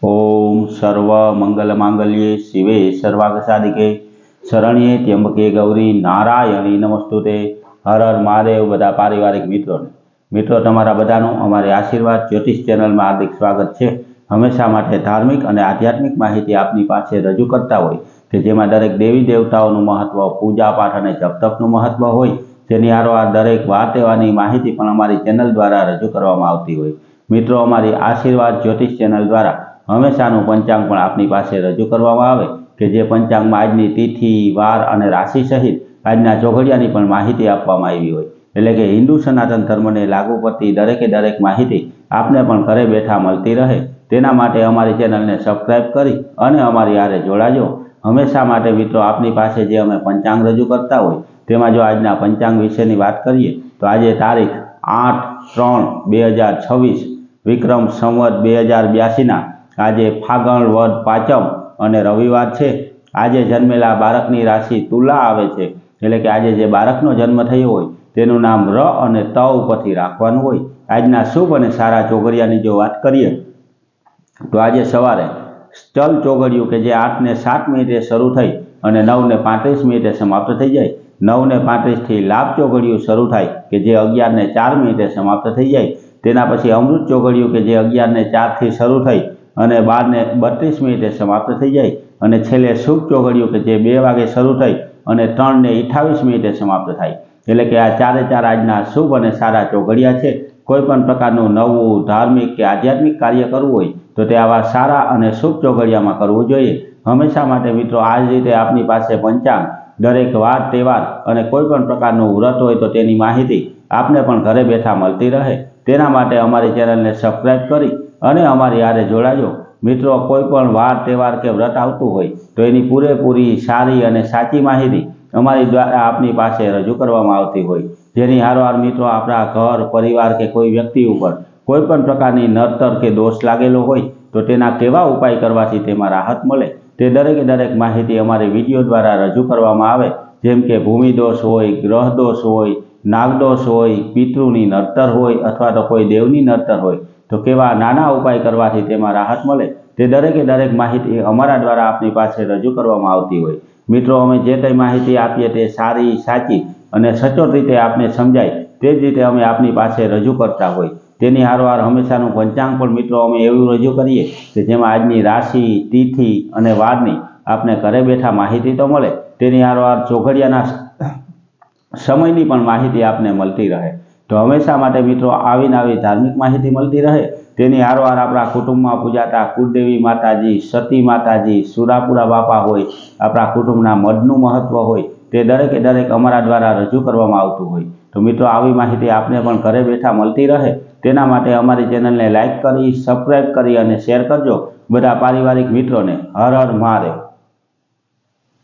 ओम सर्व मंगल मांगल्ये शिवे सर्वार्थ साधिके शरण्ये त्र्यंबके गौरी नारायणी नमस्तुते। हर हर महादेव। बधा पारिवारिक मित्रों तमारा बधानुं अमारी आशीर्वाद ज्योतिष चेनल में हार्दिक स्वागत है। हमेशा माटे धार्मिक और आध्यात्मिक माहिती आपनी पासे रजू करता होय के जेमां दरेक देवी देवताओनुं महत्व, पूजा पाठ और जप तपनुं महत्व होय तेनी हारोहार दरेक वार तहेवारनी माहिती पण अमारी चेनल द्वारा रजू करवामां आवती होय। मित्रों अमारी आशीर्वाद ज्योतिष चेनल द्वारा हमेशानुं पंचांग पण आपनी पासे रजू करवामां आवे के जे पंचांग में आजनी तिथि, वार और राशि सहित आजना चौघड़ियानी पण माहिती आपवामां आवी होय। एटले के हिंदू सनातन धर्म ने लागू पड़ती दरेके दरेक माहिती आपने पण घरे बैठा मळती रहे तेना माटे अमारी चेनल ने सब्सक्राइब करी अने अमारी हारे जोड़ाजो। हमेशा माटे मित्रों आपनी पासे जे अमे पंचांग रजू करता होय तेमां जो आजना पंचांग विशेनी वात करीए तो आज तारीख 8/3/2026 विक्रम संवत 2082 ना आजे फागण वद पाचम अने रविवार छे। आजे जन्मेला बाळकनी राशि तुला आवे छे एटले के आजे जे बाळकनो जन्म थयो होय तेनुं नाम र अने त उपरथी राखवानुं होय। आजना शुभ अने सारा चोगड़ियानी जो वात करीए तो आज सवारे चल चोगड़ियुं के जे 8 ने 7 मिनिटे शरू थई अने 9 ने 35 मिनिटे समाप्त थई जाय। 9 ने 35 थी लाभ चोगड़ियुं शरू थाय के जे 11 ने 4 मिनिटे समाप्त थई जाय। तेना पछी अमृत चोगड़ियुं के जे 11 ने 4 थी शरू थई अने 12 ने 32 मिनिटे समाप्त थई जाय अने छेल्ले शुभ चोगड़ियुं के जे 2 वागे शरू थई अने 3 ने 28 मिनिटे समाप्त थाय। एटले के आ चारे चार आजना शुभ अने सारा चोगड़िया छे। कोईपण प्रकारनुं नवुं धार्मिक के आध्यात्मिक कार्य करवुं होय तो ते आवा सारा अने शुभ चोगड़ियामां करवुं जोईए। हमेशा माटे मित्रों आ ज रीते आपनी पासे पंचांग दरेक वार तहेवार अने कोईपण प्रकारनुं व्रत होय तो तेनी माहिती आपने पण घरे बैठा मळती रहे तेना माटे अमारी चेनलने सब्सक्राइब करी अने अमारी हारे जोड़ाजो। मित्रों कोईपण वार तहेवार के व्रत आवतुं होय तो एनी पूरेपूरी सारी अने साची माहिती अमारी द्वारा आपनी पासे रजू करवामां आवती होय जेनी हारोहार मित्रों आपणा घर परिवार के कोई व्यक्ति उपर कोईपण प्रकारनी नड़तर के दोष लागेलो होय तो तेना केवा उपाय करवाथी तेमां राहत मळे ते दरेके दरेक माहिती अमारी विडियो द्वारा रजू करवामां आवे। जेम के भूमि दोष होय, ग्रह दोष होय, नागदोष होय, पितृनी नड़तर होय अथवा तो कोई देवनी नड़तर होय तो केवा नाना उपाय करवाथी तेमां राहत मळे ते दरेके दरेक माहिती अमारा द्वारा आपनी पासे रजू करवामां आवती होय। मित्रों अमे जे कंई माहिती आपीए ते सारी साची अने सचोट रीते आपने समजाय ते ज रीते अमे आपनी पासे रजू करता होय। तेनी हारोहार हमेशानुं पंचांग पण मित्रों अमे एवुं रजू करीए के जेमां आजनी राशि, तिथि अने वारनी आपने घरे बैठा माहिती तो मळे तेनी हारोहार चोघड़ियाना समयनी पण माहिती आपने मळती रहे। तो हमेशा माटे मित्रों आवी ने आवी धार्मिक माहिती मळती रहे तेनी हारोहार आपणा कुटुंबमां पूजाता कुलदेवी माताजी, सती माताजी, सुरापुरा बापा होय, आपणा कुटुंबना मढनुं महत्व होय ते दरेके दरेक अमारा द्वारा रजू करवामां आवतुं होय। तो मित्रों आवी माहिती आपने पण घरे बैठा मळती रहे तेना माटे अमारी चेनलने लाइक करी, सब्सक्राइब करी अने शेर करजो। बधा पारिवारिक मित्रों ने हर हर महादेव।